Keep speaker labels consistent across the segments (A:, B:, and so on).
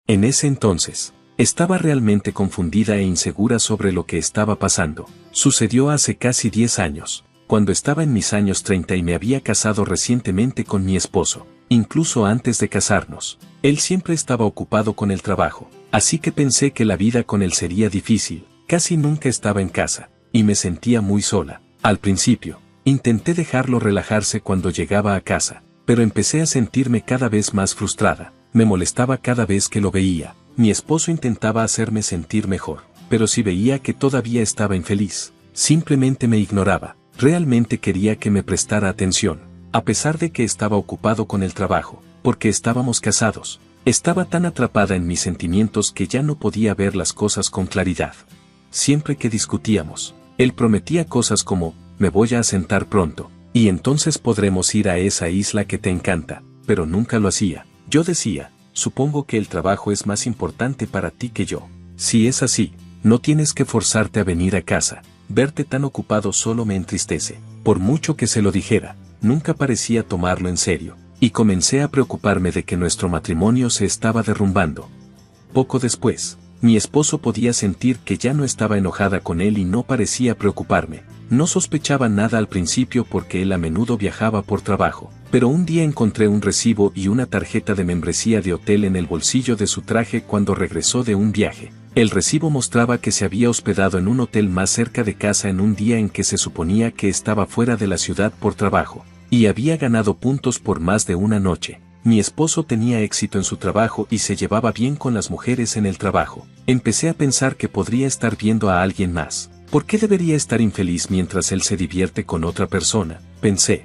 A: En ese entonces, estaba realmente confundida e insegura sobre lo que estaba pasando. Sucedió hace casi 10 años, cuando estaba en mis años 30 y me había casado recientemente con mi esposo. Incluso antes de casarnos, él siempre estaba ocupado con el trabajo, así que pensé que la vida con él sería difícil. Casi nunca estaba en casa, y me sentía muy sola. Al principio, intenté dejarlo relajarse cuando llegaba a casa, pero empecé a sentirme cada vez más frustrada. Me molestaba cada vez que lo veía. Mi esposo intentaba hacerme sentir mejor, pero si veía que todavía estaba infeliz, simplemente me ignoraba. Realmente quería que me prestara atención, a pesar de que estaba ocupado con el trabajo, porque estábamos casados. Estaba tan atrapada en mis sentimientos que ya no podía ver las cosas con claridad. Siempre que discutíamos, él prometía cosas como, me voy a asentar pronto, y entonces podremos ir a esa isla que te encanta, pero nunca lo hacía. Yo decía, supongo que el trabajo es más importante para ti que yo. Si es así, no tienes que forzarte a venir a casa. Verte tan ocupado solo me entristece. Por mucho que se lo dijera, nunca parecía tomarlo en serio, y comencé a preocuparme de que nuestro matrimonio se estaba derrumbando. Poco después, mi esposo podía sentir que ya no estaba enojada con él y no parecía preocuparme. No sospechaba nada al principio porque él a menudo viajaba por trabajo, pero un día encontré un recibo y una tarjeta de membresía de hotel en el bolsillo de su traje cuando regresó de un viaje. El recibo mostraba que se había hospedado en un hotel más cerca de casa en un día en que se suponía que estaba fuera de la ciudad por trabajo, y había ganado puntos por más de una noche. Mi esposo tenía éxito en su trabajo y se llevaba bien con las mujeres en el trabajo. Empecé a pensar que podría estar viendo a alguien más. ¿Por qué debería estar infeliz mientras él se divierte con otra persona?, pensé.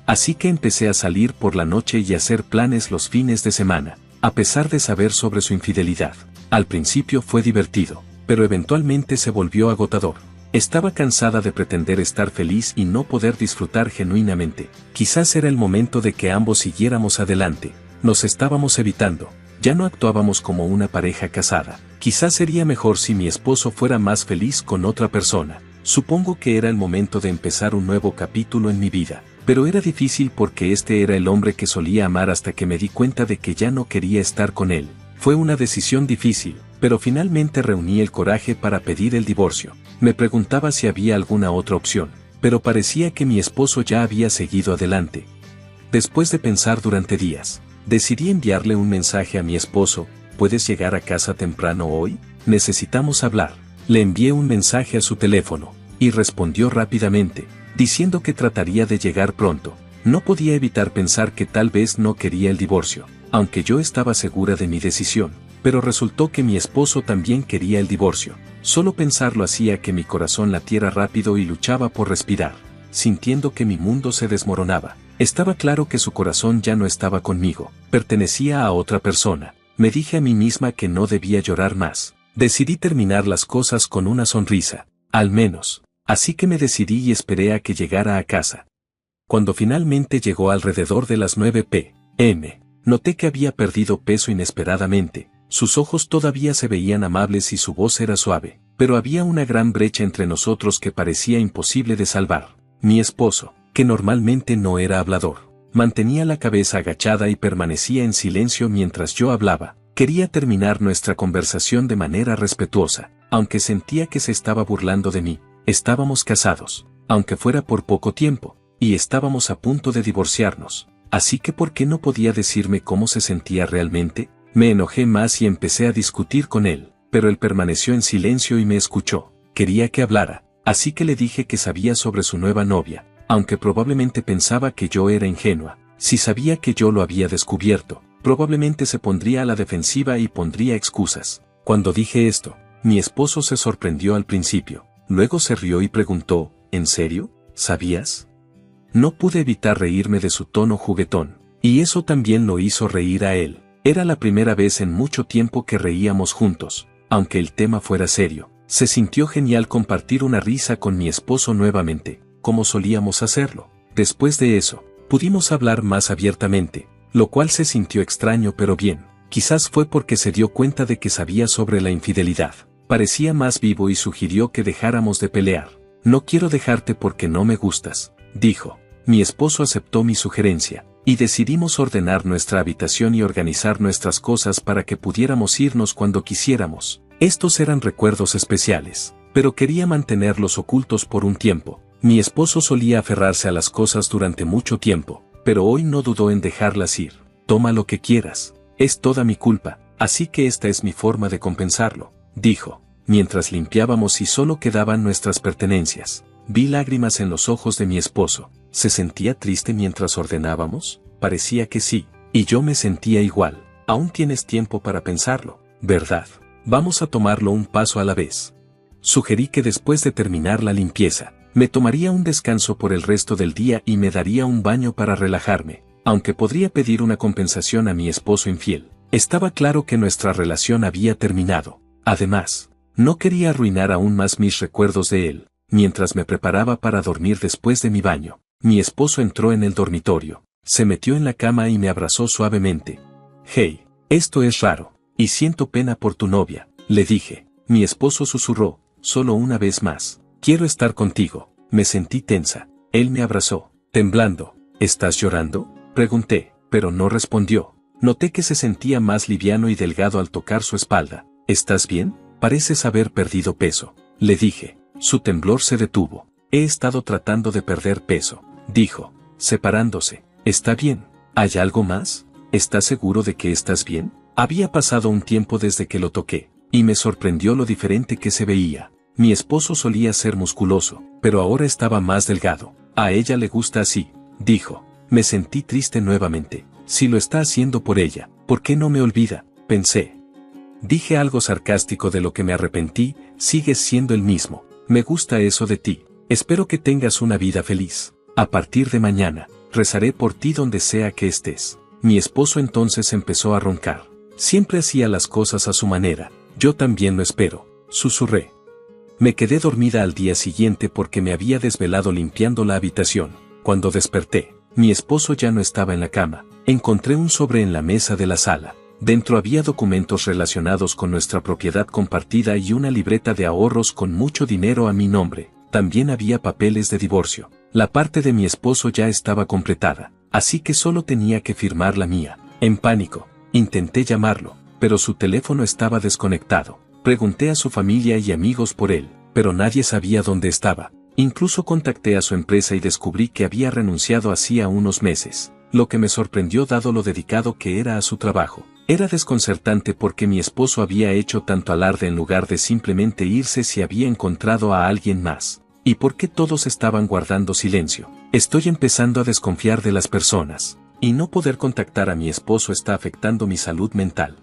A: Así que empecé a salir por la noche y a hacer planes los fines de semana, a pesar de saber sobre su infidelidad. Al principio fue divertido, pero eventualmente se volvió agotador. Estaba cansada de pretender estar feliz y no poder disfrutar genuinamente. Quizás era el momento de que ambos siguiéramos adelante. Nos estábamos evitando. Ya no actuábamos como una pareja casada. Quizás sería mejor si mi esposo fuera más feliz con otra persona. Supongo que era el momento de empezar un nuevo capítulo en mi vida. Pero era difícil porque este era el hombre que solía amar hasta que me di cuenta de que ya no quería estar con él. Fue una decisión difícil, pero finalmente reuní el coraje para pedir el divorcio. Me preguntaba si había alguna otra opción, pero parecía que mi esposo ya había seguido adelante. Después de pensar durante días, decidí enviarle un mensaje a mi esposo: ¿puedes llegar a casa temprano hoy? Necesitamos hablar. Le envié un mensaje a su teléfono, y respondió rápidamente, diciendo que trataría de llegar pronto. No podía evitar pensar que tal vez no quería el divorcio, aunque yo estaba segura de mi decisión, pero resultó que mi esposo también quería el divorcio. Solo pensarlo hacía que mi corazón latiera rápido y luchaba por respirar, sintiendo que mi mundo se desmoronaba. Estaba claro que su corazón ya no estaba conmigo, pertenecía a otra persona. Me dije a mí misma que no debía llorar más. Decidí terminar las cosas con una sonrisa, al menos. Así que me decidí y esperé a que llegara a casa. Cuando finalmente llegó alrededor de las 9 p.m., noté que había perdido peso inesperadamente. Sus ojos todavía se veían amables y su voz era suave, pero había una gran brecha entre nosotros que parecía imposible de salvar. Mi esposo, que normalmente no era hablador, mantenía la cabeza agachada y permanecía en silencio mientras yo hablaba. Quería terminar nuestra conversación de manera respetuosa, aunque sentía que se estaba burlando de mí. Estábamos casados, aunque fuera por poco tiempo, y estábamos a punto de divorciarnos. Así que ¿por qué no podía decirme cómo se sentía realmente? Me enojé más y empecé a discutir con él, pero él permaneció en silencio y me escuchó. Quería que hablara, así que le dije que sabía sobre su nueva novia, aunque probablemente pensaba que yo era ingenua. Si sabía que yo lo había descubierto, probablemente se pondría a la defensiva y pondría excusas. Cuando dije esto, mi esposo se sorprendió al principio, luego se rió y preguntó, ¿en serio? ¿Sabías? No pude evitar reírme de su tono juguetón, y eso también lo hizo reír a él. Era la primera vez en mucho tiempo que reíamos juntos, aunque el tema fuera serio. Se sintió genial compartir una risa con mi esposo nuevamente, como solíamos hacerlo. Después de eso, pudimos hablar más abiertamente, lo cual se sintió extraño pero bien. Quizás fue porque se dio cuenta de que sabía sobre la infidelidad. Parecía más vivo y sugirió que dejáramos de pelear. No quiero dejarte porque no me gustas, dijo. Mi esposo aceptó mi sugerencia, y decidimos ordenar nuestra habitación y organizar nuestras cosas para que pudiéramos irnos cuando quisiéramos. Estos eran recuerdos especiales, pero quería mantenerlos ocultos por un tiempo. Mi esposo solía aferrarse a las cosas durante mucho tiempo, pero hoy no dudó en dejarlas ir. Toma lo que quieras, es toda mi culpa, así que esta es mi forma de compensarlo, dijo, mientras limpiábamos y solo quedaban nuestras pertenencias. Vi lágrimas en los ojos de mi esposo. ¿Se sentía triste mientras ordenábamos? Parecía que sí, y yo me sentía igual. Aún tienes tiempo para pensarlo, ¿verdad? Vamos a tomarlo un paso a la vez. Sugerí que después de terminar la limpieza, me tomaría un descanso por el resto del día y me daría un baño para relajarme, aunque podría pedir una compensación a mi esposo infiel. Estaba claro que nuestra relación había terminado. Además, no quería arruinar aún más mis recuerdos de él. Mientras me preparaba para dormir después de mi baño, mi esposo entró en el dormitorio, se metió en la cama y me abrazó suavemente. «Hey, esto es raro, y siento pena por tu novia», le dije. Mi esposo susurró, «Solo una vez más, quiero estar contigo». Me sentí tensa. Él me abrazó, temblando. «¿Estás llorando?», pregunté, pero no respondió. Noté que se sentía más liviano y delgado al tocar su espalda. «¿Estás bien? Pareces haber perdido peso», le dije. Su temblor se detuvo. «He estado tratando de perder peso», dijo, separándose. «¿Está bien? ¿Hay algo más? ¿Estás seguro de que estás bien?». Había pasado un tiempo desde que lo toqué, y me sorprendió lo diferente que se veía. Mi esposo solía ser musculoso, pero ahora estaba más delgado. «A ella le gusta así», dijo. Me sentí triste nuevamente. Si lo está haciendo por ella, ¿por qué no me olvida?, pensé. Dije algo sarcástico de lo que me arrepentí. «Sigues siendo el mismo. Me gusta eso de ti. Espero que tengas una vida feliz. A partir de mañana, rezaré por ti donde sea que estés». Mi esposo entonces empezó a roncar. Siempre hacía las cosas a su manera. «Yo también lo espero», susurré. Me quedé dormida al día siguiente porque me había desvelado limpiando la habitación. Cuando desperté, mi esposo ya no estaba en la cama. Encontré un sobre en la mesa de la sala. Dentro había documentos relacionados con nuestra propiedad compartida y una libreta de ahorros con mucho dinero a mi nombre. También había papeles de divorcio. La parte de mi esposo ya estaba completada, así que solo tenía que firmar la mía. En pánico, intenté llamarlo, pero su teléfono estaba desconectado. Pregunté a su familia y amigos por él, pero nadie sabía dónde estaba. Incluso contacté a su empresa y descubrí que había renunciado hacía unos meses, lo que me sorprendió dado lo dedicado que era a su trabajo. Era desconcertante porque mi esposo había hecho tanto alarde en lugar de simplemente irse si había encontrado a alguien más. ¿Y por qué todos estaban guardando silencio? Estoy empezando a desconfiar de las personas, y no poder contactar a mi esposo está afectando mi salud mental.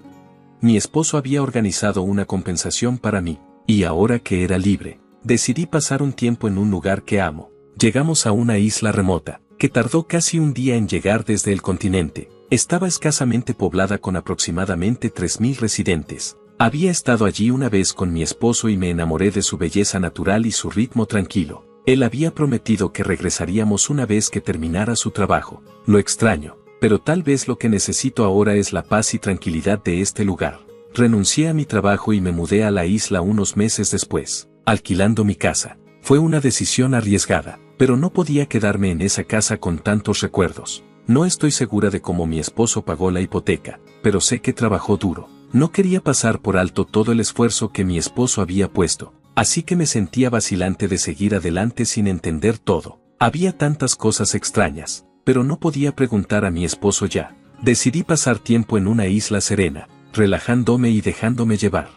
A: Mi esposo había organizado una compensación para mí, y ahora que era libre, decidí pasar un tiempo en un lugar que amo. Llegamos a una isla remota, que tardó casi un día en llegar desde el continente. Estaba escasamente poblada con aproximadamente 3.000 residentes. Había estado allí una vez con mi esposo y me enamoré de su belleza natural y su ritmo tranquilo. Él había prometido que regresaríamos una vez que terminara su trabajo. Lo extraño, pero tal vez lo que necesito ahora es la paz y tranquilidad de este lugar. Renuncié a mi trabajo y me mudé a la isla unos meses después, alquilando mi casa. Fue una decisión arriesgada, pero no podía quedarme en esa casa con tantos recuerdos. No estoy segura de cómo mi esposo pagó la hipoteca, pero sé que trabajó duro. No quería pasar por alto todo el esfuerzo que mi esposo había puesto, así que me sentía vacilante de seguir adelante sin entender todo. Había tantas cosas extrañas, pero no podía preguntar a mi esposo ya. Decidí pasar tiempo en una isla serena, relajándome y dejándome llevar.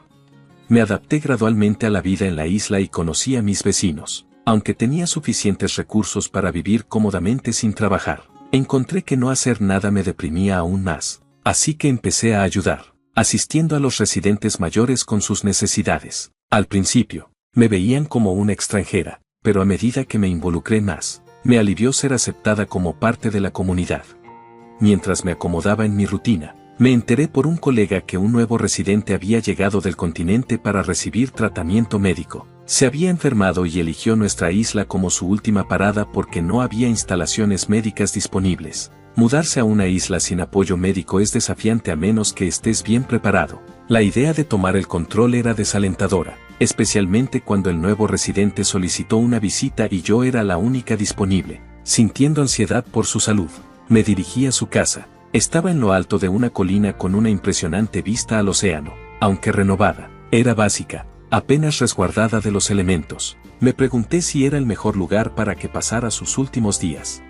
A: Me adapté gradualmente a la vida en la isla y conocí a mis vecinos. Aunque tenía suficientes recursos para vivir cómodamente sin trabajar, encontré que no hacer nada me deprimía aún más. Así que empecé a ayudar, asistiendo a los residentes mayores con sus necesidades. Al principio, me veían como una extranjera, pero a medida que me involucré más, me alivió ser aceptada como parte de la comunidad. Mientras me acomodaba en mi rutina, me enteré por un colega que un nuevo residente había llegado del continente para recibir tratamiento médico. Se había enfermado y eligió nuestra isla como su última parada porque no había instalaciones médicas disponibles. Mudarse a una isla sin apoyo médico es desafiante a menos que estés bien preparado. La idea de tomar el control era desalentadora, especialmente cuando el nuevo residente solicitó una visita y yo era la única disponible. Sintiendo ansiedad por su salud, Me dirigí a su casa. Estaba en lo alto de una colina con una impresionante vista al océano. Aunque renovada, era básica, apenas resguardada de los elementos. Me pregunté si era el mejor lugar para que pasara sus últimos días.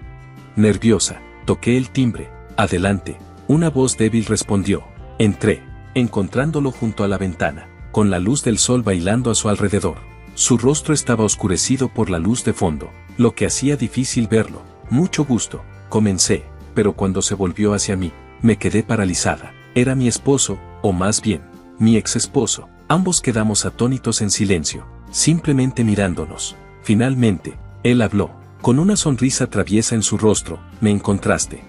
A: Nerviosa, toqué el timbre. Adelante. Una voz débil respondió. Entré, encontrándolo junto a la ventana, con la luz del sol bailando a su alrededor. Su rostro estaba oscurecido por la luz de fondo, lo que hacía difícil verlo. Mucho gusto, comencé, pero cuando se volvió hacia mí, me quedé paralizada. Era mi esposo, o más bien, mi ex esposo. Ambos quedamos atónitos en silencio, simplemente mirándonos. Finalmente, él habló, con una sonrisa traviesa en su rostro. ¿Me encontraste?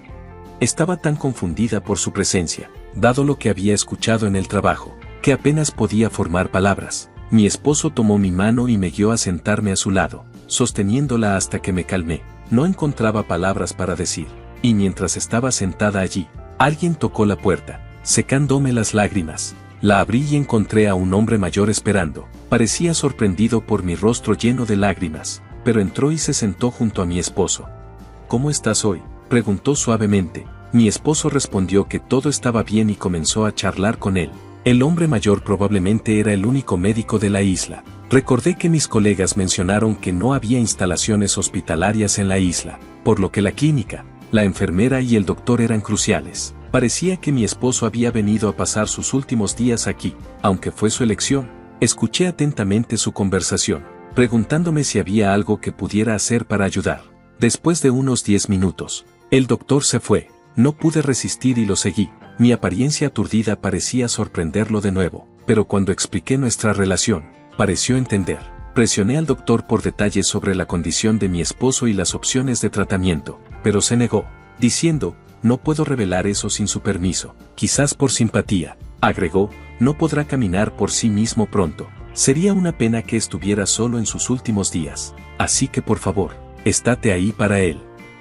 A: Estaba tan confundida por su presencia, dado lo que había escuchado en el trabajo, que apenas podía formar palabras. Mi esposo tomó mi mano y me guió a sentarme a su lado, sosteniéndola hasta que me calmé. No encontraba palabras para decir, y mientras estaba sentada allí, alguien tocó la puerta, secándome las lágrimas. La abrí y encontré a un hombre mayor esperando. Parecía sorprendido por mi rostro lleno de lágrimas, pero entró y se sentó junto a mi esposo. ¿Cómo estás hoy?, preguntó suavemente. Mi esposo respondió que todo estaba bien y comenzó a charlar con él. El hombre mayor probablemente era el único médico de la isla. Recordé que mis colegas mencionaron que no había instalaciones hospitalarias en la isla, por lo que la clínica, la enfermera y el doctor eran cruciales. Parecía que mi esposo había venido a pasar sus últimos días aquí, aunque fue su elección. Escuché atentamente su conversación, preguntándome si había algo que pudiera hacer para ayudar. Después de unos 10 minutos, el doctor se fue. No pude resistir y lo seguí. Mi apariencia aturdida parecía sorprenderlo de nuevo, pero cuando expliqué nuestra relación, pareció entender. Presioné al doctor por detalles sobre la condición de mi esposo y las opciones de tratamiento, pero se negó, diciendo, no puedo revelar eso sin su permiso. Quizás por simpatía, agregó, no podrá caminar por sí mismo pronto. Sería una pena que estuviera solo en sus últimos días. Así que por favor, estate ahí para él.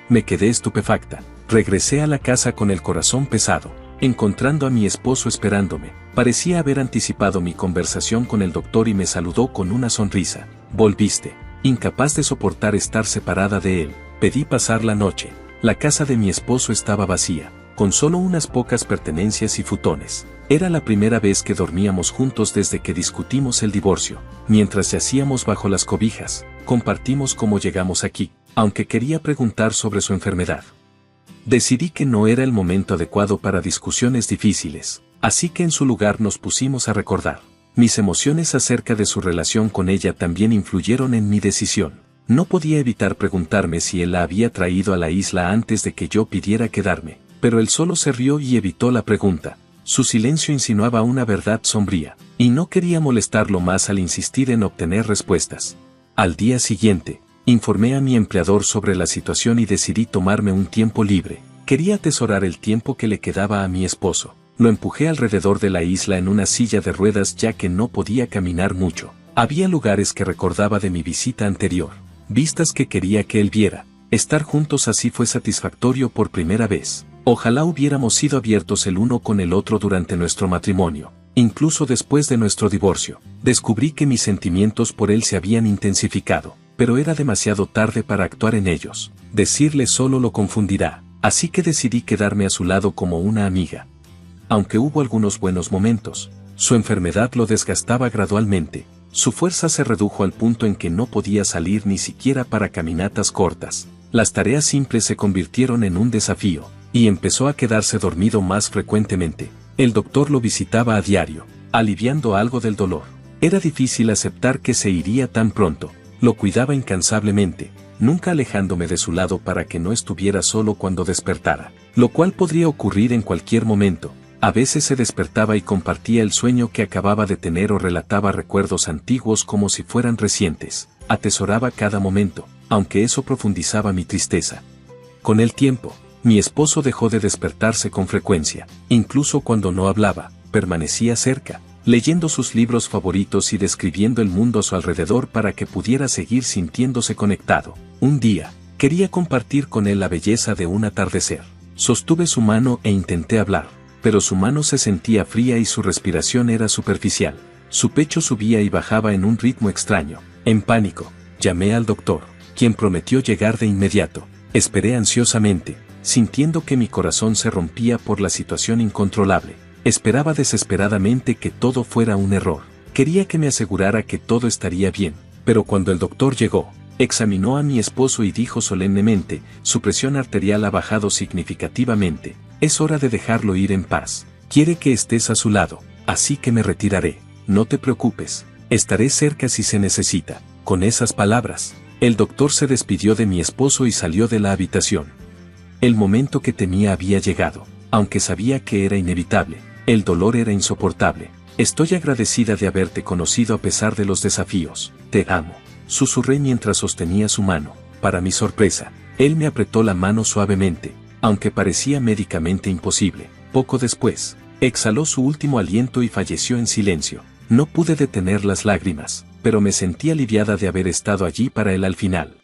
A: Me quedé estupefacta. Regresé a la casa con el corazón pesado, encontrando a mi esposo esperándome. Parecía haber anticipado mi conversación con el doctor y me saludó con una sonrisa. Volviste. Incapaz de soportar estar separada de él, pedí pasar la noche. La casa de mi esposo estaba vacía, con solo unas pocas pertenencias y futones. Era la primera vez que dormíamos juntos desde que discutimos el divorcio. Mientras yacíamos bajo las cobijas, compartimos cómo llegamos aquí, aunque quería preguntar sobre su enfermedad. Decidí que no era el momento adecuado para discusiones difíciles, así que en su lugar nos pusimos a recordar. Mis emociones acerca de su relación con ella también influyeron en mi decisión. No podía evitar preguntarme si él la había traído a la isla antes de que yo pidiera quedarme, pero él solo se rió y evitó la pregunta. Su silencio insinuaba una verdad sombría, y no quería molestarlo más al insistir en obtener respuestas. Al día siguiente, informé a mi empleador sobre la situación y decidí tomarme un tiempo libre. Quería atesorar el tiempo que le quedaba a mi esposo. Lo empujé alrededor de la isla en una silla de ruedas ya que no podía caminar mucho. Había lugares que recordaba de mi visita anterior, vistas que quería que él viera. Estar juntos así fue satisfactorio por primera vez. Ojalá hubiéramos sido abiertos el uno con el otro durante nuestro matrimonio. Incluso después de nuestro divorcio, descubrí que mis sentimientos por él se habían intensificado, pero era demasiado tarde para actuar en ellos. Decirle solo lo confundirá, así que decidí quedarme a su lado como una amiga. Aunque hubo algunos buenos momentos, su enfermedad lo desgastaba gradualmente. Su fuerza se redujo al punto en que no podía salir ni siquiera para caminatas cortas. Las tareas simples se convirtieron en un desafío, y empezó a quedarse dormido más frecuentemente. El doctor lo visitaba a diario, aliviando algo del dolor. Era difícil aceptar que se iría tan pronto. Lo cuidaba incansablemente, nunca alejándome de su lado para que no estuviera solo cuando despertara, lo cual podría ocurrir en cualquier momento. A veces se despertaba y compartía el sueño que acababa de tener o relataba recuerdos antiguos como si fueran recientes. Atesoraba cada momento, aunque eso profundizaba mi tristeza. Con el tiempo, mi esposo dejó de despertarse con frecuencia. Incluso cuando no hablaba, permanecía cerca, leyendo sus libros favoritos y describiendo el mundo a su alrededor para que pudiera seguir sintiéndose conectado. Un día, quería compartir con él la belleza de un atardecer. Sostuve su mano e intenté hablar, pero su mano se sentía fría y su respiración era superficial. Su pecho subía y bajaba en un ritmo extraño. En pánico, llamé al doctor, quien prometió llegar de inmediato. Esperé ansiosamente, sintiendo que mi corazón se rompía por la situación incontrolable. Esperaba desesperadamente que todo fuera un error. Quería que me asegurara que todo estaría bien, pero cuando el doctor llegó, examinó a mi esposo y dijo solemnemente, su presión arterial ha bajado significativamente, es hora de dejarlo ir en paz. Quiere que estés a su lado, así que me retiraré. No te preocupes, estaré cerca si se necesita. Con esas palabras, el doctor se despidió de mi esposo y salió de la habitación. El momento que temía había llegado, aunque sabía que era inevitable, el dolor era insoportable. Estoy agradecida de haberte conocido a pesar de los desafíos. Te amo, susurré mientras sostenía su mano. Para mi sorpresa, él me apretó la mano suavemente, aunque parecía médicamente imposible. Poco después, exhaló su último aliento y falleció en silencio. No pude detener las lágrimas, pero me sentí aliviada de haber estado allí para él al final.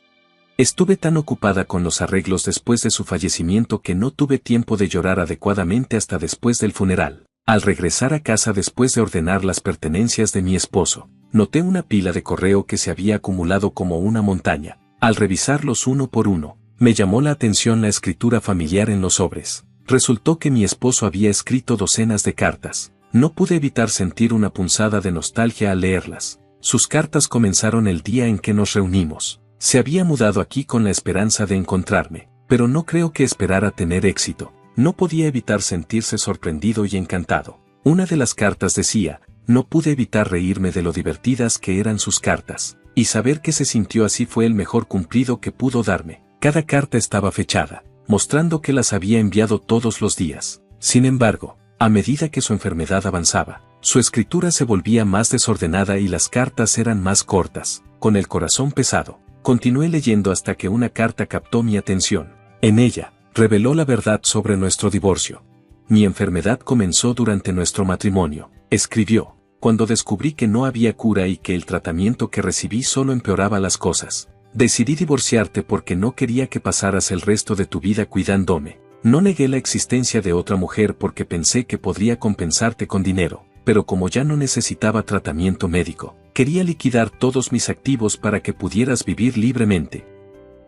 A: Estuve tan ocupada con los arreglos después de su fallecimiento que no tuve tiempo de llorar adecuadamente hasta después del funeral. Al regresar a casa después de ordenar las pertenencias de mi esposo, noté una pila de correo que se había acumulado como una montaña. Al revisarlos uno por uno, me llamó la atención la escritura familiar en los sobres. Resultó que mi esposo había escrito docenas de cartas. No pude evitar sentir una punzada de nostalgia al leerlas. Sus cartas comenzaron el día en que nos reunimos. Se había mudado aquí con la esperanza de encontrarme, pero no creo que esperara tener éxito. No podía evitar sentirse sorprendido y encantado. Una de las cartas decía, no pude evitar reírme de lo divertidas que eran sus cartas, y saber que se sintió así fue el mejor cumplido que pudo darme. Cada carta estaba fechada, mostrando que las había enviado todos los días. Sin embargo, a medida que su enfermedad avanzaba, su escritura se volvía más desordenada y las cartas eran más cortas. Con el corazón pesado, continué leyendo hasta que una carta captó mi atención. En ella, reveló la verdad sobre nuestro divorcio. Mi enfermedad comenzó durante nuestro matrimonio, escribió, cuando descubrí que no había cura y que el tratamiento que recibí solo empeoraba las cosas. Decidí divorciarte porque no quería que pasaras el resto de tu vida cuidándome. No negué la existencia de otra mujer porque pensé que podría compensarte con dinero, pero como ya no necesitaba tratamiento médico, quería liquidar todos mis activos para que pudieras vivir libremente.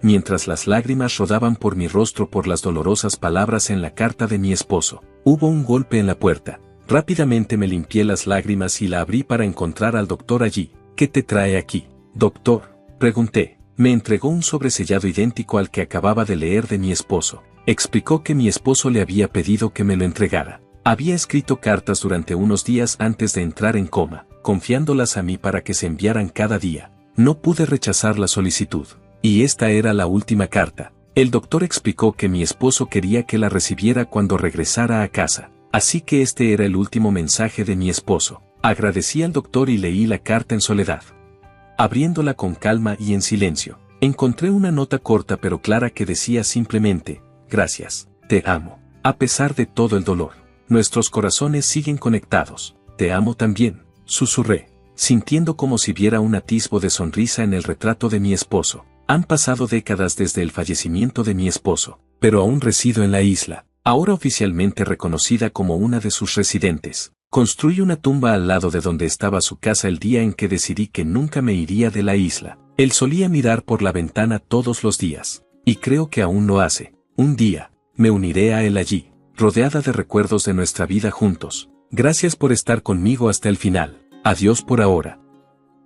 A: Mientras las lágrimas rodaban por mi rostro por las dolorosas palabras en la carta de mi esposo, hubo un golpe en la puerta. Rápidamente me limpié las lágrimas y la abrí para encontrar al doctor allí. ¿Qué te trae aquí, doctor?, pregunté. Me entregó un sobresellado idéntico al que acababa de leer de mi esposo. Explicó que mi esposo le había pedido que me lo entregara. Había escrito cartas durante unos días antes de entrar en coma, confiándolas a mí para que se enviaran cada día. No pude rechazar la solicitud. Y esta era la última carta. El doctor explicó que mi esposo quería que la recibiera cuando regresara a casa. Así que este era el último mensaje de mi esposo. Agradecí al doctor y leí la carta en soledad. Abriéndola con calma y en silencio, encontré una nota corta pero clara que decía simplemente, gracias, te amo. A pesar de todo el dolor, nuestros corazones siguen conectados. Te amo también, susurré, sintiendo como si viera un atisbo de sonrisa en el retrato de mi esposo. Han pasado décadas desde el fallecimiento de mi esposo, pero aún resido en la isla, ahora oficialmente reconocida como una de sus residentes. Construí una tumba al lado de donde estaba su casa el día en que decidí que nunca me iría de la isla. Él solía mirar por la ventana todos los días, y creo que aún lo hace. Un día, me uniré a él allí, rodeada de recuerdos de nuestra vida juntos. Gracias por estar conmigo hasta el final. Adiós por ahora.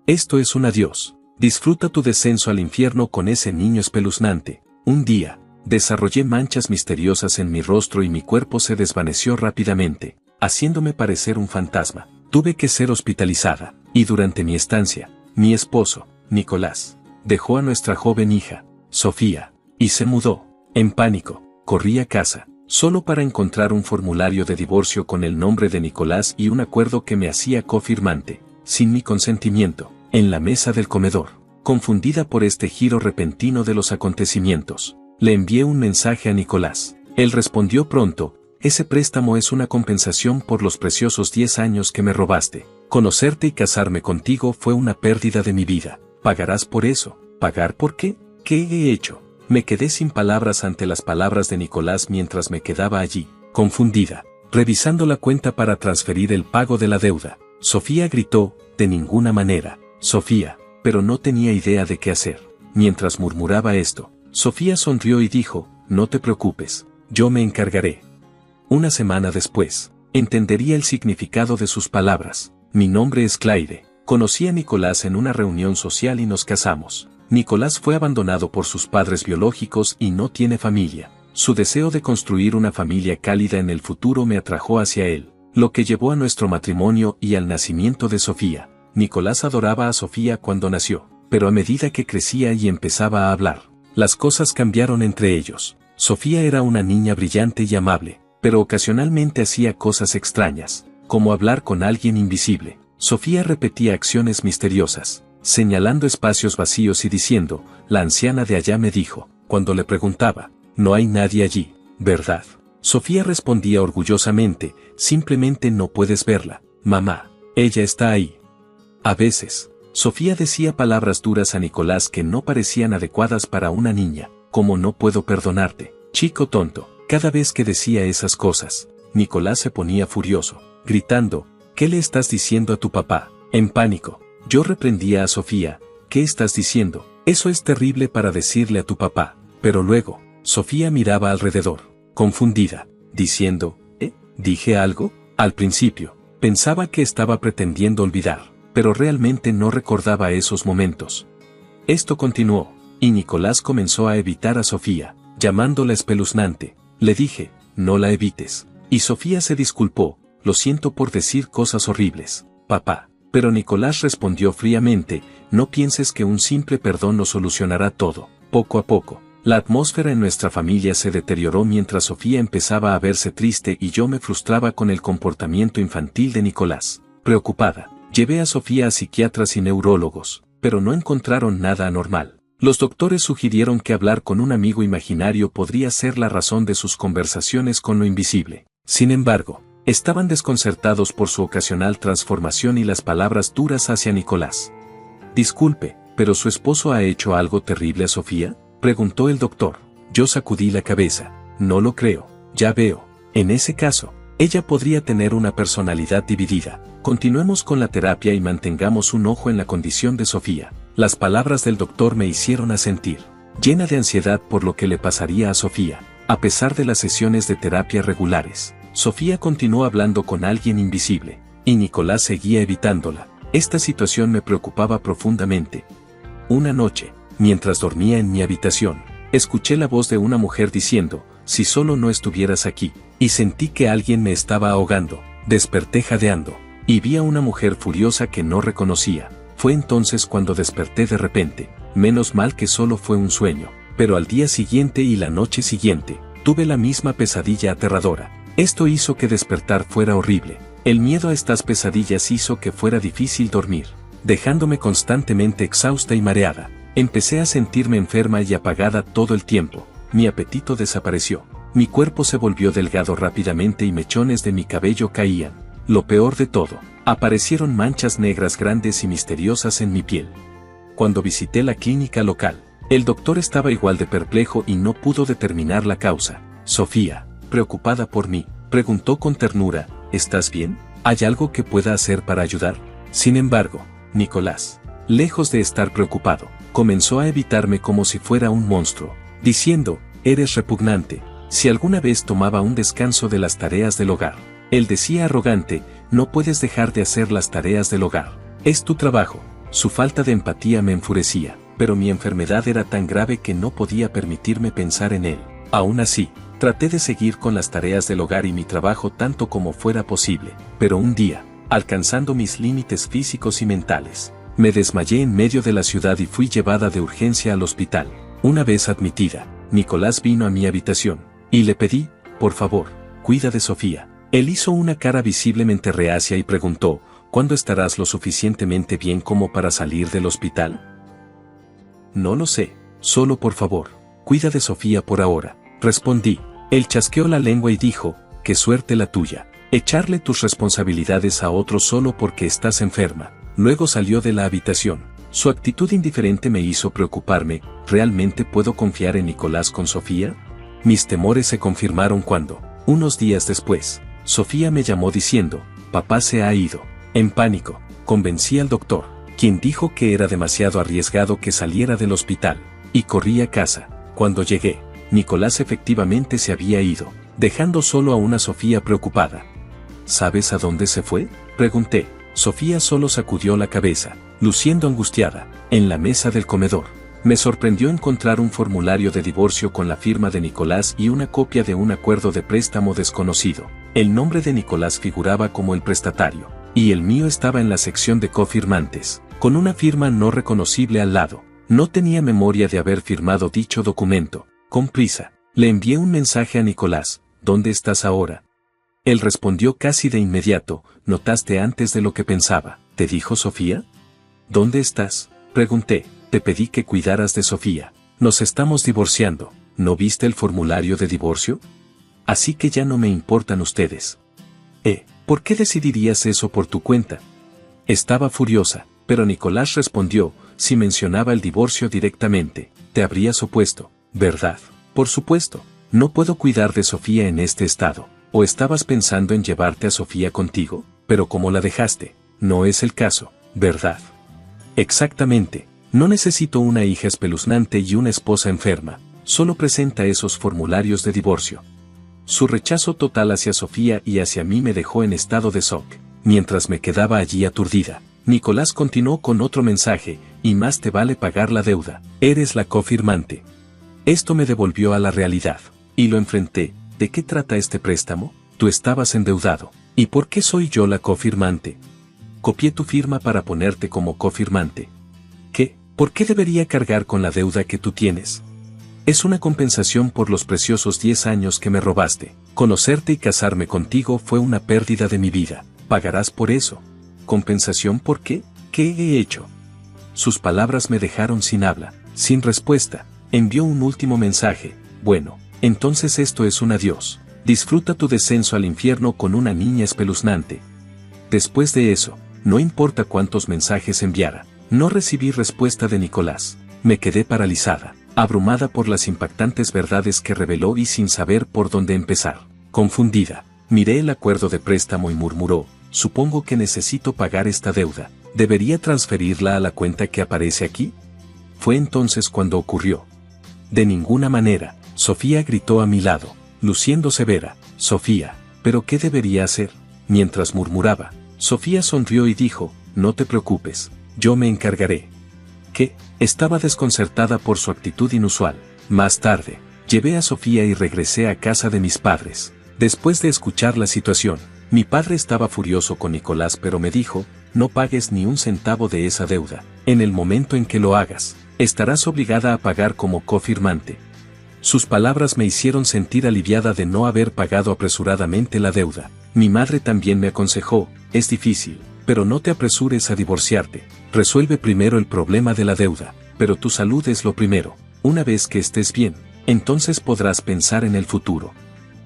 A: Esto es un adiós. Disfruta tu descenso al infierno con ese niño espeluznante. Un día, desarrollé manchas misteriosas en mi rostro y mi cuerpo se desvaneció rápidamente, haciéndome parecer un fantasma. Tuve que ser hospitalizada, y durante mi estancia, mi esposo, Nicolás, dejó a nuestra joven hija, Sofía, y se mudó. En pánico, corrí a casa, solo para encontrar un formulario de divorcio con el nombre de Nicolás y un acuerdo que me hacía cofirmante, sin mi consentimiento, en la mesa del comedor. Confundida por este giro repentino de los acontecimientos, le envié un mensaje a Nicolás. Él respondió pronto, ese préstamo es una compensación por los preciosos 10 años que me robaste. Conocerte y casarme contigo fue una pérdida de mi vida. ¿Pagarás por eso? ¿Pagar por qué? ¿Qué he hecho? Me quedé sin palabras ante las palabras de Nicolás mientras me quedaba allí, confundida, revisando la cuenta para transferir el pago de la deuda. Sofía gritó, de ninguna manera, Sofía, pero no tenía idea de qué hacer. Mientras murmuraba esto, Sofía sonrió y dijo, no te preocupes, yo me encargaré. Una semana después, entendería el significado de sus palabras. Mi nombre es Claire. Conocí a Nicolás en una reunión social y nos casamos. Nicolás fue abandonado por sus padres biológicos y no tiene familia. Su deseo de construir una familia cálida en el futuro me atrajo hacia él, lo que llevó a nuestro matrimonio y al nacimiento de Sofía. Nicolás adoraba a Sofía cuando nació, pero a medida que crecía y empezaba a hablar, las cosas cambiaron entre ellos. Sofía era una niña brillante y amable, pero ocasionalmente hacía cosas extrañas, como hablar con alguien invisible. Sofía repetía acciones misteriosas, señalando espacios vacíos y diciendo, la anciana de allá me dijo, cuando le preguntaba, no hay nadie allí, ¿verdad? Sofía respondía orgullosamente, simplemente no puedes verla, mamá, ella está ahí. A veces, Sofía decía palabras duras a Nicolás que no parecían adecuadas para una niña, como no puedo perdonarte, chico tonto. Cada vez que decía esas cosas, Nicolás se ponía furioso, gritando, ¿qué le estás diciendo a tu papá? En pánico, yo reprendía a Sofía, ¿qué estás diciendo? Eso es terrible para decirle a tu papá. Pero luego, Sofía miraba alrededor, confundida, diciendo, ¿dije algo? Al principio, pensaba que estaba pretendiendo olvidar, pero realmente no recordaba esos momentos. Esto continuó, y Nicolás comenzó a evitar a Sofía, llamándola espeluznante. Le dije, no la evites. Y Sofía se disculpó, lo siento por decir cosas horribles, papá. Pero Nicolás respondió fríamente, no pienses que un simple perdón lo solucionará todo. Poco a poco, la atmósfera en nuestra familia se deterioró mientras Sofía empezaba a verse triste y yo me frustraba con el comportamiento infantil de Nicolás. Preocupada, llevé a Sofía a psiquiatras y neurólogos, pero no encontraron nada anormal. Los doctores sugirieron que hablar con un amigo imaginario podría ser la razón de sus conversaciones con lo invisible. Sin embargo, estaban desconcertados por su ocasional transformación y las palabras duras hacia Nicolás. Disculpe, ¿pero su esposo ha hecho algo terrible a Sofía?, preguntó el doctor. Yo sacudí la cabeza. No lo creo. Ya veo. En ese caso, ella podría tener una personalidad dividida. Continuemos con la terapia y mantengamos un ojo en la condición de Sofía. Las palabras del doctor me hicieron asentir, llena de ansiedad por lo que le pasaría a Sofía. A pesar de las sesiones de terapia regulares, Sofía continuó hablando con alguien invisible, y Nicolás seguía evitándola. Esta situación me preocupaba profundamente. Una noche, mientras dormía en mi habitación, escuché la voz de una mujer diciendo, si solo no estuvieras aquí, y sentí que alguien me estaba ahogando. Desperté jadeando, y vi a una mujer furiosa que no reconocía. Fue entonces cuando desperté de repente. Menos mal que solo fue un sueño, pero al día siguiente y la noche siguiente, tuve la misma pesadilla aterradora. Esto hizo que despertar fuera horrible. El miedo a estas pesadillas hizo que fuera difícil dormir, dejándome constantemente exhausta y mareada. Empecé a sentirme enferma y apagada todo el tiempo. Mi apetito desapareció. Mi cuerpo se volvió delgado rápidamente y mechones de mi cabello caían. Lo peor de todo, aparecieron manchas negras grandes y misteriosas en mi piel. Cuando visité la clínica local, el doctor estaba igual de perplejo y no pudo determinar la causa. Sofía, preocupada por mí, preguntó con ternura, ¿estás bien? ¿Hay algo que pueda hacer para ayudar? Sin embargo, Nicolás, lejos de estar preocupado, comenzó a evitarme como si fuera un monstruo, diciendo, eres repugnante. Si alguna vez tomaba un descanso de las tareas del hogar, él decía arrogante, no puedes dejar de hacer las tareas del hogar. Es tu trabajo. Su falta de empatía me enfurecía, pero mi enfermedad era tan grave que no podía permitirme pensar en él. Aún así, traté de seguir con las tareas del hogar y mi trabajo tanto como fuera posible, pero un día, alcanzando mis límites físicos y mentales, me desmayé en medio de la ciudad y fui llevada de urgencia al hospital. Una vez admitida, Nicolás vino a mi habitación, y le pedí, por favor, cuida de Sofía. Él hizo una cara visiblemente reacia y preguntó, ¿cuándo estarás lo suficientemente bien como para salir del hospital? No lo sé, solo por favor, cuida de Sofía por ahora, respondí. Él chasqueó la lengua y dijo, qué suerte la tuya, echarle tus responsabilidades a otro solo porque estás enferma. Luego salió de la habitación. Su actitud indiferente me hizo preocuparme, ¿realmente puedo confiar en Nicolás con Sofía? Mis temores se confirmaron cuando, unos días después, Sofía me llamó diciendo, papá se ha ido. En pánico, convencí al doctor, quien dijo que era demasiado arriesgado que saliera del hospital, y corrí a casa. Cuando llegué, Nicolás efectivamente se había ido, dejando solo a una Sofía preocupada. ¿Sabes a dónde se fue?, pregunté. Sofía solo sacudió la cabeza, luciendo angustiada. En la mesa del comedor. Me sorprendió encontrar un formulario de divorcio con la firma de Nicolás y una copia de un acuerdo de préstamo desconocido. El nombre de Nicolás figuraba como el prestatario, y el mío estaba en la sección de cofirmantes, con una firma no reconocible al lado. No tenía memoria de haber firmado dicho documento. Con prisa, le envié un mensaje a Nicolás: ¿dónde estás ahora? Él respondió casi de inmediato: notaste antes de lo que pensaba. ¿Te dijo Sofía? ¿Dónde estás?, pregunté. Te pedí que cuidaras de Sofía. Nos estamos divorciando. ¿No viste el formulario de divorcio? Así que ya no me importan ustedes. ¿Por qué decidirías eso por tu cuenta? Estaba furiosa, pero Nicolás respondió: si mencionaba el divorcio directamente, te habrías opuesto, ¿verdad? Por supuesto, no puedo cuidar de Sofía en este estado. ¿O estabas pensando en llevarte a Sofía contigo? Pero como la dejaste, no es el caso, ¿verdad? Exactamente. No necesito una hija espeluznante y una esposa enferma. Solo presenta esos formularios de divorcio. Su rechazo total hacia Sofía y hacia mí me dejó en estado de shock. Mientras me quedaba allí aturdida, Nicolás continuó con otro mensaje: y más te vale pagar la deuda. Eres la cofirmante. Esto me devolvió a la realidad. Y lo enfrenté. ¿De qué trata este préstamo? Tú estabas endeudado. ¿Y por qué soy yo la cofirmante? Copié tu firma para ponerte como cofirmante. ¿Qué? ¿Por qué debería cargar con la deuda que tú tienes? Es una compensación por los preciosos 10 años que me robaste. Conocerte y casarme contigo fue una pérdida de mi vida. Pagarás por eso. ¿Compensación por qué? ¿Qué he hecho? Sus palabras me dejaron sin habla, sin respuesta. Envió un último mensaje: bueno, entonces esto es un adiós. Disfruta tu descenso al infierno con una niña espeluznante. Después de eso, no importa cuántos mensajes enviara, no recibí respuesta de Nicolás. Me quedé paralizada, abrumada por las impactantes verdades que reveló y sin saber por dónde empezar. Confundida, miré el acuerdo de préstamo y murmuró: supongo que necesito pagar esta deuda. ¿Debería transferirla a la cuenta que aparece aquí? Fue entonces cuando ocurrió. De ninguna manera. Sofía gritó a mi lado, luciendo severa. Sofía, ¿pero qué debería hacer? Mientras murmuraba, Sofía sonrió y dijo: no te preocupes, yo me encargaré. ¿Qué? Estaba desconcertada por su actitud inusual. Más tarde, llevé a Sofía y regresé a casa de mis padres. Después de escuchar la situación, mi padre estaba furioso con Nicolás, pero me dijo: no pagues ni un centavo de esa deuda. En el momento en que lo hagas, estarás obligada a pagar como cofirmante. Sus palabras me hicieron sentir aliviada de no haber pagado apresuradamente la deuda. Mi madre también me aconsejó: es difícil, pero no te apresures a divorciarte. Resuelve primero el problema de la deuda, pero tu salud es lo primero. Una vez que estés bien, entonces podrás pensar en el futuro.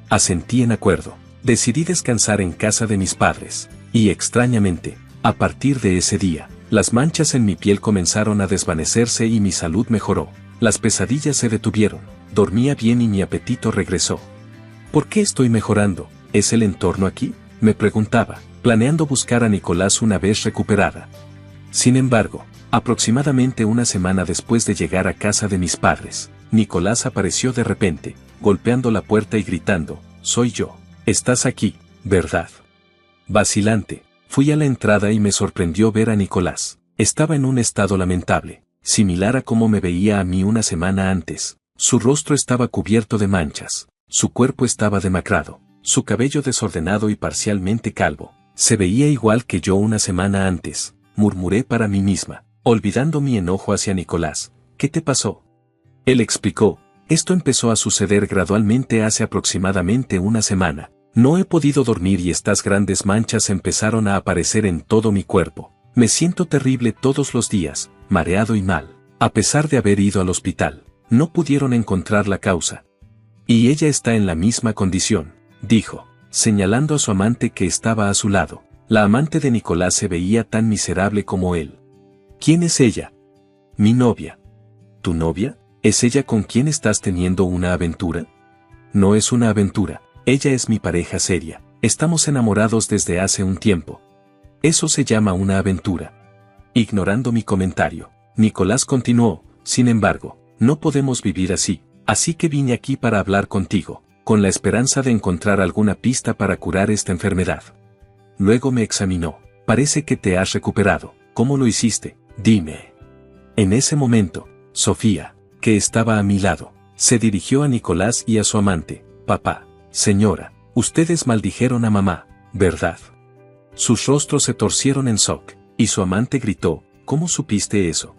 A: Asentí en acuerdo. Decidí descansar en casa de mis padres, y extrañamente, a partir de ese día, las manchas en mi piel comenzaron a desvanecerse y mi salud mejoró. Las pesadillas se detuvieron, dormía bien y mi apetito regresó. ¿Por qué estoy mejorando? ¿Es el entorno aquí?, me preguntaba, planeando buscar a Nicolás una vez recuperada. Sin embargo, aproximadamente una semana después de llegar a casa de mis padres, Nicolás apareció de repente, golpeando la puerta y gritando: soy yo. Estás aquí, ¿verdad? Vacilante, fui a la entrada y me sorprendió ver a Nicolás. Estaba en un estado lamentable, similar a cómo me veía a mí una semana antes. Su rostro estaba cubierto de manchas, su cuerpo estaba demacrado, su cabello desordenado y parcialmente calvo. Se veía igual que yo una semana antes, murmuré para mí misma, olvidando mi enojo hacia Nicolás. ¿Qué te pasó? Él explicó: esto empezó a suceder gradualmente hace aproximadamente una semana. No he podido dormir y estas grandes manchas empezaron a aparecer en todo mi cuerpo. Me siento terrible todos los días, mareado y mal. A pesar de haber ido al hospital, no pudieron encontrar la causa. Y ella está en la misma condición, dijo, señalando a su amante que estaba a su lado. La amante de Nicolás se veía tan miserable como él. ¿Quién es ella? Mi novia. ¿Tu novia? ¿Es ella con quien estás teniendo una aventura? No es una aventura, ella es mi pareja seria. Estamos enamorados desde hace un tiempo. Eso se llama una aventura. Ignorando mi comentario, Nicolás continuó: sin embargo, no podemos vivir así. Así que vine aquí para hablar contigo, con la esperanza de encontrar alguna pista para curar esta enfermedad. Luego me examinó. Parece que te has recuperado. ¿Cómo lo hiciste? Dime. En ese momento, Sofía, que estaba a mi lado, se dirigió a Nicolás y a su amante. Papá, señora, ustedes maldijeron a mamá, ¿verdad? Sus rostros se torcieron en shock, y su amante gritó, ¿cómo supiste eso?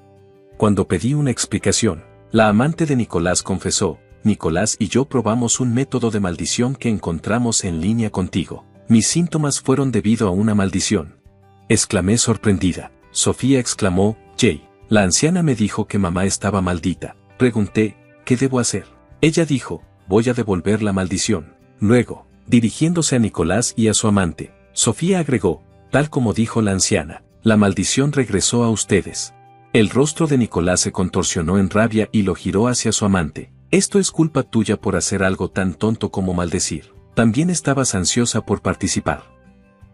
A: Cuando pedí una explicación, la amante de Nicolás confesó, Nicolás y yo probamos un método de maldición que encontramos en línea contigo. Mis síntomas fueron debido a una maldición. Exclamé sorprendida. Sofía exclamó, Jay, la anciana me dijo que mamá estaba maldita. Pregunté, ¿qué debo hacer? Ella dijo, voy a devolver la maldición. Luego, dirigiéndose a Nicolás y a su amante, Sofía agregó, tal como dijo la anciana, la maldición regresó a ustedes. El rostro de Nicolás se contorsionó en rabia y lo giró hacia su amante. Esto es culpa tuya por hacer algo tan tonto como maldecir. También estabas ansiosa por participar.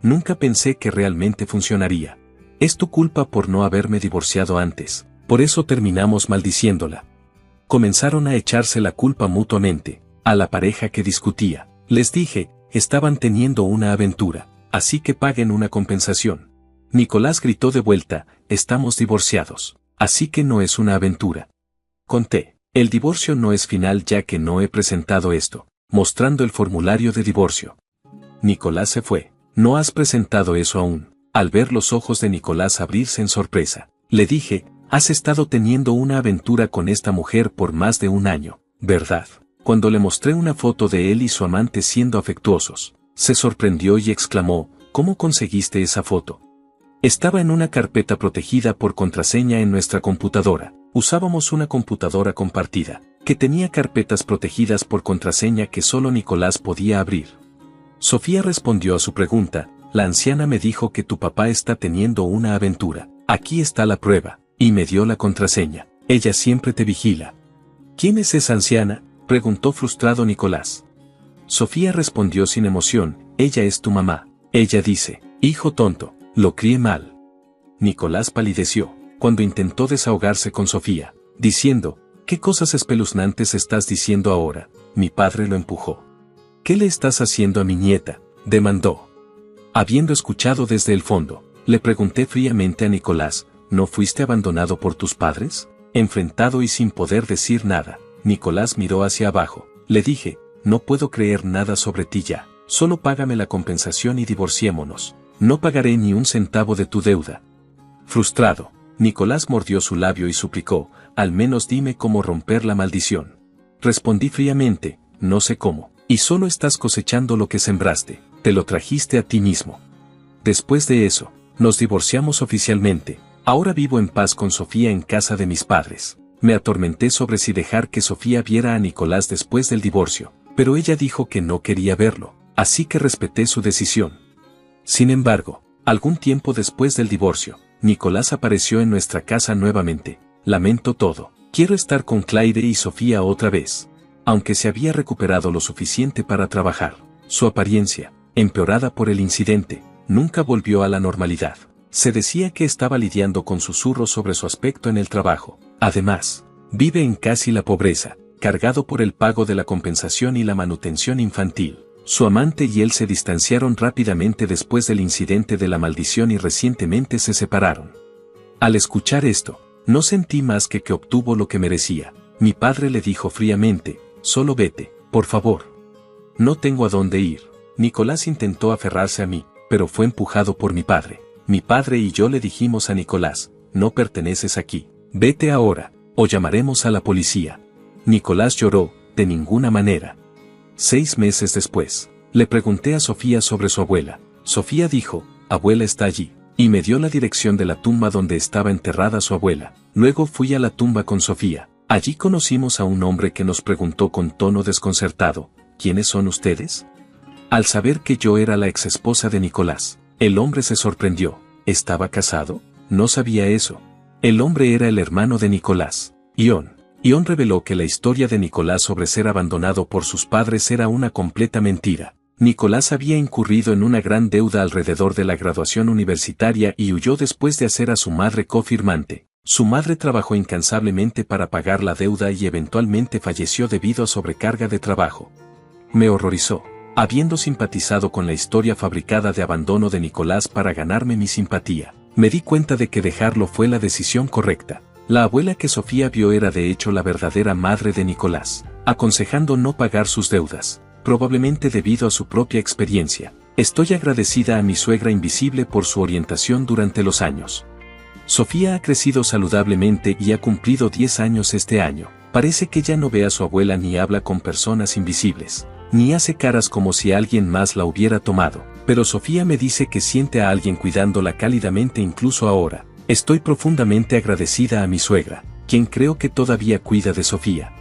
A: Nunca pensé que realmente funcionaría. Es tu culpa por no haberme divorciado antes. Por eso terminamos maldiciéndola. Comenzaron a echarse la culpa mutuamente, a la pareja que discutía. Les dije, estaban teniendo una aventura, así que paguen una compensación. Nicolás gritó de vuelta, estamos divorciados, así que no es una aventura. Conté, el divorcio no es final ya que no he presentado esto, mostrando el formulario de divorcio. Nicolás se fue, no has presentado eso aún. Al ver los ojos de Nicolás abrirse en sorpresa, le dije, has estado teniendo una aventura con esta mujer por más de un año, ¿verdad? Cuando le mostré una foto de él y su amante siendo afectuosos, se sorprendió y exclamó, ¿cómo conseguiste esa foto? Estaba en una carpeta protegida por contraseña en nuestra computadora. Usábamos una computadora compartida, que tenía carpetas protegidas por contraseña que solo Nicolás podía abrir. Sofía respondió a su pregunta, la anciana me dijo que tu papá está teniendo una aventura. Aquí está la prueba, y me dio la contraseña. Ella siempre te vigila. ¿Quién es esa anciana?, preguntó frustrado Nicolás. Sofía respondió sin emoción, ella es tu mamá. Ella dice, hijo tonto, lo crié mal. Nicolás palideció, cuando intentó desahogarse con Sofía, diciendo, ¿qué cosas espeluznantes estás diciendo ahora? Mi padre lo empujó. ¿Qué le estás haciendo a mi nieta?, demandó. Habiendo escuchado desde el fondo, le pregunté fríamente a Nicolás, ¿no fuiste abandonado por tus padres? Enfrentado y sin poder decir nada, Nicolás miró hacia abajo. Le dije, no puedo creer nada sobre ti ya, solo págame la compensación y divorciémonos. No pagaré ni un centavo de tu deuda. Frustrado, Nicolás mordió su labio y suplicó, al menos dime cómo romper la maldición. Respondí fríamente, no sé cómo, y solo estás cosechando lo que sembraste, te lo trajiste a ti mismo. Después de eso, nos divorciamos oficialmente. Ahora vivo en paz con Sofía en casa de mis padres. Me atormenté sobre si dejar que Sofía viera a Nicolás después del divorcio, pero ella dijo que no quería verlo, así que respeté su decisión. Sin embargo, algún tiempo después del divorcio, Nicolás apareció en nuestra casa nuevamente. Lamento todo, quiero estar con Claire y Sofía otra vez. Aunque se había recuperado lo suficiente para trabajar, su apariencia, empeorada por el incidente, nunca volvió a la normalidad. Se decía que estaba lidiando con susurros sobre su aspecto en el trabajo. Además, vive en casi la pobreza, cargado por el pago de la compensación y la manutención infantil. Su amante y él se distanciaron rápidamente después del incidente de la maldición y recientemente se separaron. Al escuchar esto, no sentí más que obtuvo lo que merecía. Mi padre le dijo fríamente, solo vete, por favor. No tengo a dónde ir. Nicolás intentó aferrarse a mí, pero fue empujado por mi padre. Mi padre y yo le dijimos a Nicolás, no perteneces aquí, vete ahora, o llamaremos a la policía. Nicolás lloró, de ninguna manera. 6 meses después, le pregunté a Sofía sobre su abuela. Sofía dijo, abuela está allí, y me dio la dirección de la tumba donde estaba enterrada su abuela. Luego fui a la tumba con Sofía. Allí conocimos a un hombre que nos preguntó con tono desconcertado, ¿quiénes son ustedes? Al saber que yo era la exesposa de Nicolás, el hombre se sorprendió. ¿Estaba casado? No sabía eso. El hombre era el hermano de Nicolás, Ion. Ion reveló que la historia de Nicolás sobre ser abandonado por sus padres era una completa mentira. Nicolás había incurrido en una gran deuda alrededor de la graduación universitaria y huyó después de hacer a su madre cofirmante. Su madre trabajó incansablemente para pagar la deuda y eventualmente falleció debido a sobrecarga de trabajo. Me horrorizó, habiendo simpatizado con la historia fabricada de abandono de Nicolás para ganarme mi simpatía. Me di cuenta de que dejarlo fue la decisión correcta. La abuela que Sofía vio era de hecho la verdadera madre de Nicolás, aconsejando no pagar sus deudas, probablemente debido a su propia experiencia. Estoy agradecida a mi suegra invisible por su orientación durante los años. Sofía ha crecido saludablemente y ha cumplido 10 años este año. Parece que ya no ve a su abuela ni habla con personas invisibles, ni hace caras como si alguien más la hubiera tomado. Pero Sofía me dice que siente a alguien cuidándola cálidamente incluso ahora. Estoy profundamente agradecida a mi suegra, quien creo que todavía cuida de Sofía.